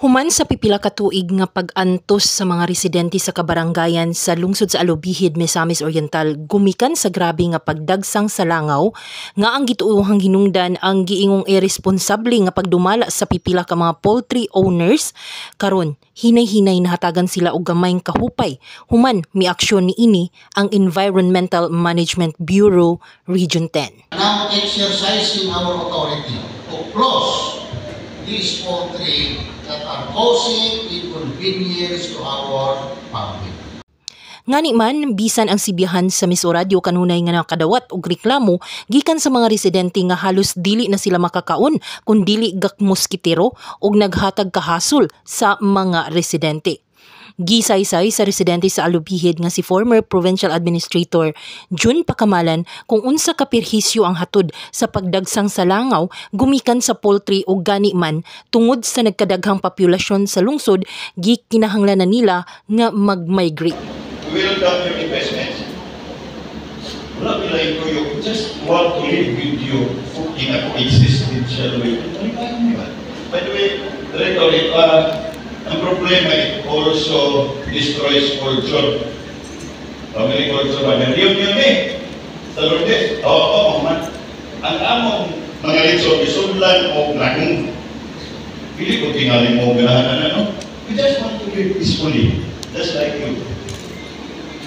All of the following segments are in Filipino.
Human sa pipila ka tuig nga pag-antos sa mga residente sa kabarangayan sa lungsod sa Alubihid, Misamis Oriental, gumikan sa grabe nga pagdagsang sa langaw nga ang gituohang hinungdan ang giingong irresponsable nga pagdumala sa pipila ka mga poultry owners. Karon hinay-hinay nahatagan sila og gamayng kahupay. Human miaksyon niini ang Environmental Management Bureau Region 10. Now exercising our authority to close these poultry that are causing inconvenience to our public. Ngani man, bisan ang sibihan sa Miso Radio kanunay nga nakadawat og reklamo gikan sa mga residente nga halos dili na sila makakaon kun dili gak moskitero og naghatag kahasol sa mga residente. Gisaysay sa residente sa Alubihid nga si former Provincial Administrator Jun Pacamalan kung unsa ka perhisyo ang hatod sa pagdagsang sa langaw gumikan sa poultry o gani man tungod sa nagkadaghang populasyon sa lungsod, gikinahanglanan nila nga mag-migrate. We will dump your investments. Wala pila ito yung just want to live with you in a coexistential way. By the way, Director, ang problema, it also destroys culture. Family culture ba? Yun eh. Sa Lourdes. Oo, man. Ang among mga litsong isudlan o nagong pili ko tingali mo ganahan ano. We just want to live peacefully. Just like you.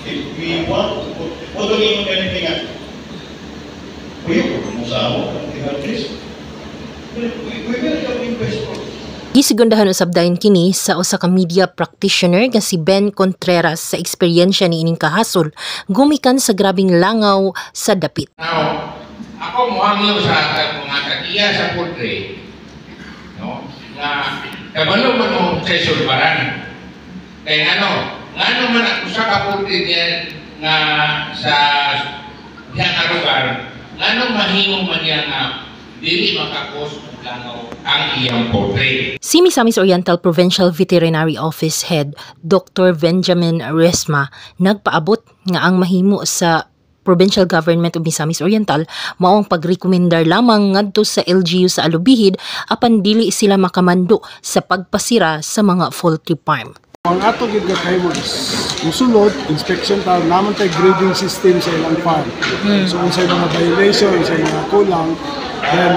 If we want to put, huwag yung anything nga. Uyo, kung sa amo, we welcome investors. Gisigundahan usab dayon kini sa usa ka media practitioner nga si Ben Contreras sa eksperyensya ni ining kahasol gumikan sa grabing langaw sa dapit. Now, ako muhangyo sa mga katiya sa poultry, no? Nga kabalo man mo sa sulbaran. Kaya ngano man ako sa poultry niya nga sa diha nga lugar, ngano mahimong man niya nga dili makakos langaw ang iyang poultry. Si Misamis Oriental Provincial Veterinary Office Head Dr. Benjamin Resma nagpaabot nga ang mahimo sa Provincial Government of Misamis Oriental mao ang pagrekomendar lamang ngadto sa LGU sa Alubihid apan dili sila makamando sa pagpasira sa mga poultry farm. Ang ato gid nga kahimo is musulod inspection ta naman tay grading system sa ilang farm. So unsay mga violation, unsay mga kulang, then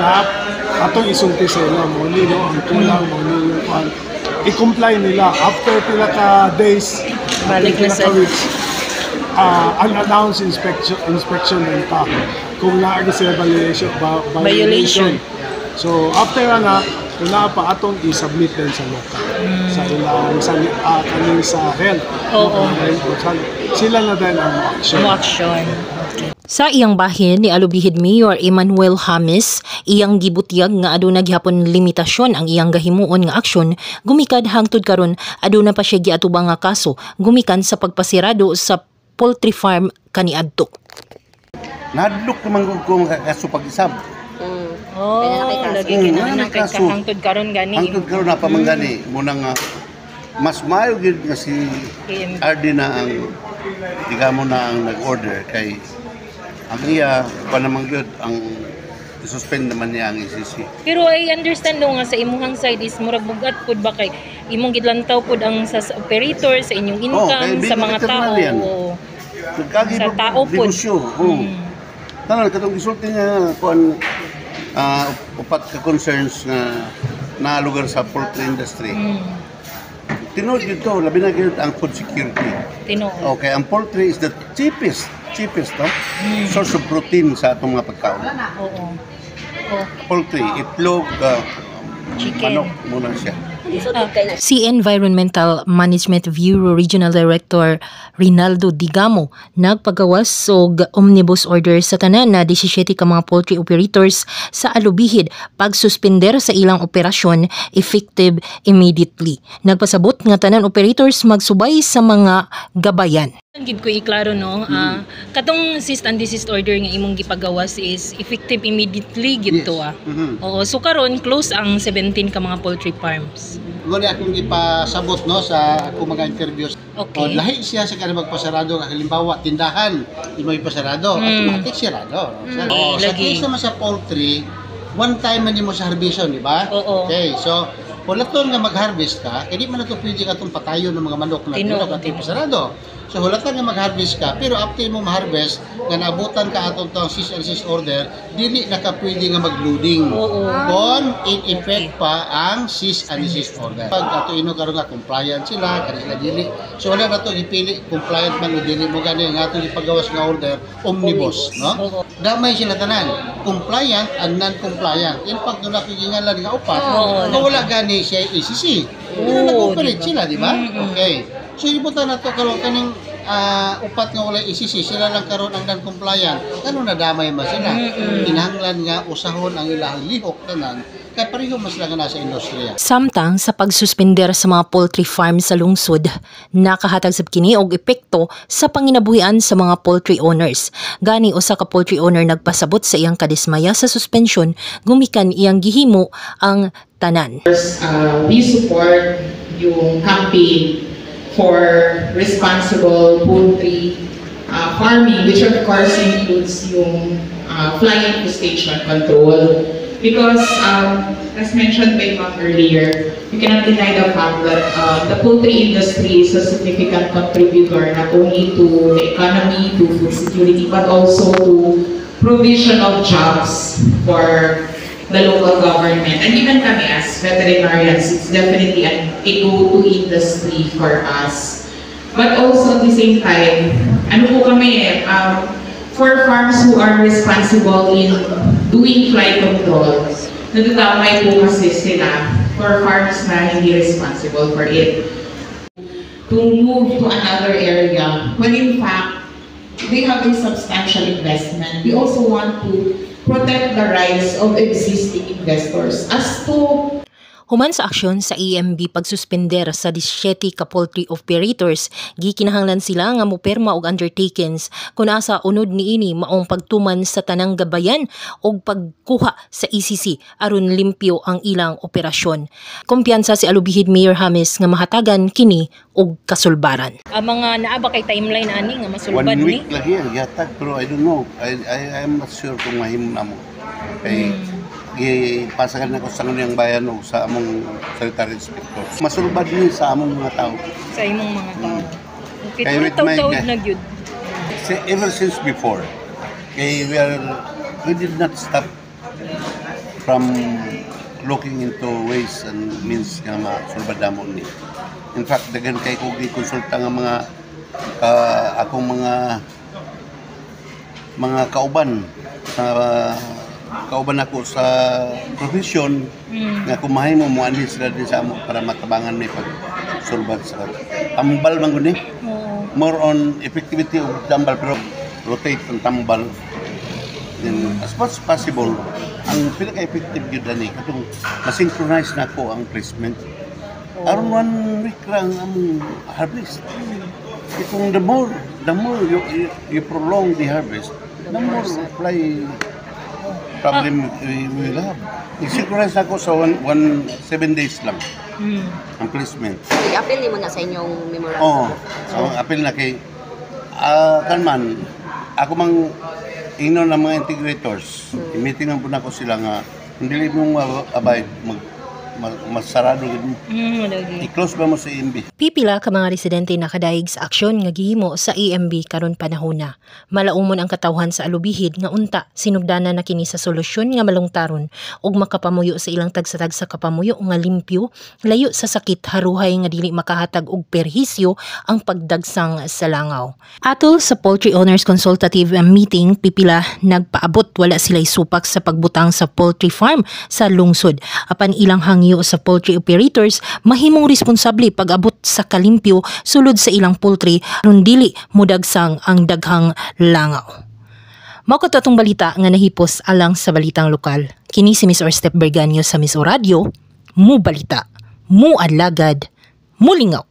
atong isulti sa ila mo ni ang kulang mo ni yung farm. I-comply nila after pila ka days, balik na sa weeks. Unannounced inspection din pa kung naagi sila violation. So after na wala pa atong i-submit din sa local sa ilang kaning sa health. Sila na din ang action. Sa iyang bahin ni Alubihid Mayor Emmanuel James, iyang gibutyag nga aduna gihapon limitasyon ang iyang gahimuon nga aksyon, gumikad hangtod karon aduna pa siya giatubang nga kaso gumikan sa pagpasirado sa poultry farm kaniadto. Nadlok naman kung kaso pag-isab. Lagi ka hangtod karon gani. Hangtod karon na pa man gani muna nga mas maayo gid nga si RD na ang digamo na ang nag-order kay ang iya pa naman gyud ang suspend naman niya ang ICC. Pero I understand nga sa imuhang side is murag bugat pud ba kay imong gidlantaw pud ang sa operator sa inyong income sa mga tao. Sa tao pud. Tanang katong gisulti nga kuan upat ka concerns na lugar sa poultry industry. Tinuod dito, labi na gyud ang food security. Okay, ang poultry is the cheapest source of protein sa atong mga pagkaon. Poultry, itlog, chicken, manok muna siya. Si Environmental Management Bureau Regional Director Rinaldo Digamo nagpagawas og omnibus order sa tanan na 17 ka mga poultry operators sa Alubihid pagsuspender sa ilang operasyon effective immediately. Nagpasabot nga tanan operators magsubay sa mga gabayan. Gid ko iklaro katong cease and desist order nga imong gipagawas is effective immediately gid to. Oo, so karon close ang 17 ka mga poultry farms. Wala akong ipasabot sa ako mga interviews. Okay. Lahi siya sa kanang magpasarado nga halimbawa tindahan, imo ipasarado, automatic sirado. Sa case naman sa poultry, one time man mo sa harvestion, di ba? Oo. Okay, so hulaton nga mag-harvest ka, hindi man na ito pwede ka itong patayo ng mga manok na tinok at ipasarado. So hulatan nga mag-harvest ka, pero after mo ma-harvest, nga naabutan ka atong itong cease and desist order, dili na ka pwede nga mag-loading. Kung in effect pa ang cease and desist order. Pag ato ino karon nga compliant sila, kani sila dili. So wala na ito ipili compliant man o dili mo gani nga atong ipagawas nga order omnibus, no? Damay sila tanan, compliant and non-compliant. In fact, doon nakikingalan nga upat, kung wala gani siya ECC. Pero nag-operate sila, di ba? Okay. So, ibutan na ito karon kaning upat nga wala ECC, sila lang karon ang non-compliant. Ano nadamay man sila? Kinahanglan nga usahon ang ilang lihok tanan, kaya pareho mas lang nga nasa industriya. Samtang sa pagsuspender sa mga poultry farm sa lungsod, nakahatag sab kini og epekto sa panginabuhian sa mga poultry owners. Gani usa ka poultry owner nagpasabot sa iyang kadismaya sa suspension, gumikan iyang gihimo ang tanan. We support yung campaign for responsible poultry farming, which of course includes yung fly infestation control. Because, as mentioned by Ma'am earlier, you cannot deny the fact that the poultry industry is a significant contributor not only to the economy, to food security, but also to provision of jobs for the local government. And even kami as veterinarians, it's definitely a go-to industry for us. But also at the same time, ano po kami for farms who are responsible in doing fly control, nadadamay po kasi sila for farms na hindi responsible for it. To move to another area, when in fact, they have a substantial investment. We also want to protect the rights of existing investors. As to Human sa aksyon sa EMB pagsuspender sa 17 ka poultry operators, gikinahanglan sila nga moperma og undertakings kung asa unod niini maong pagtuman sa tanang gabayan og pagkuha sa ECC aron limpyo ang ilang operasyon. Kumpiyansa si Alubihid Mayor James nga mahatagan kini og kasulbaran. Ang mga naaba kay timeline ani nga masulbad ni. 1 week lagi ang yatag, pero I don't know. I am not sure kung mahimo na mo. Kay gipasagan na ko sa ngunang bayan o sa among sanitary inspector. Masulbad ni sa among mga tao. Sa imong mga tao. Okay, Kaya with my taw-taw na gyud. Ever since before, kay we did not stop from looking into ways and means nga masulbad namon ni. In fact, dagan kay ko gikonsulta nga mga akong mga kauban sa kauban ako sa profession nga kumahay mo ani sila din sa amo para matabangan may pagsulbad sa tambal man guni. More on effectivity of tambal, pero rotate ang tambal. Then as much as possible, ang pinaka-effective yun ani katong ma-synchronize na ko ang placement. Aron 1 week lang ang harvest. Itong the more you prolong the harvest, the more fly problem we will have. I-synchronize ako sa 7 days lang ang placement. I-appeal mo na sa inyong memorandum? Oo. So, appeal na kay kanman, ako mang ino ng mga integrators. I-meeting po na ko sila nga hindi mo abay masarado gid. I-close ba mo sa EMB? Pipila ka mga residente nakadaig sa aksyon nga gihimo sa EMB karon panahona. Malaumon ang katawhan sa Alubihid nga unta sinugdanan na kini sa solusyon nga malungtaron ug makapamuyo sa ilang tagsa sa kapamuyo nga limpyo, layo sa sakit haruhay nga dili makahatag og perhisyo ang pagdagsang sa langaw. Atol sa Poultry Owners Consultative Meeting, pipila nagpaabot wala sila'y supak sa pagbutang sa poultry farm sa lungsod. Apan ilang hangyo sa poultry operators mahimong responsable pag-abot sa kalimpyo sulod sa ilang poultry aron dili modagsang ang daghang langaw. Mao kat atong balita nga nahipos alang sa balitang lokal. Kini si Miss Orstep Berganyo sa Miss O Radio, mu balita, mu adlagad, mulingaw.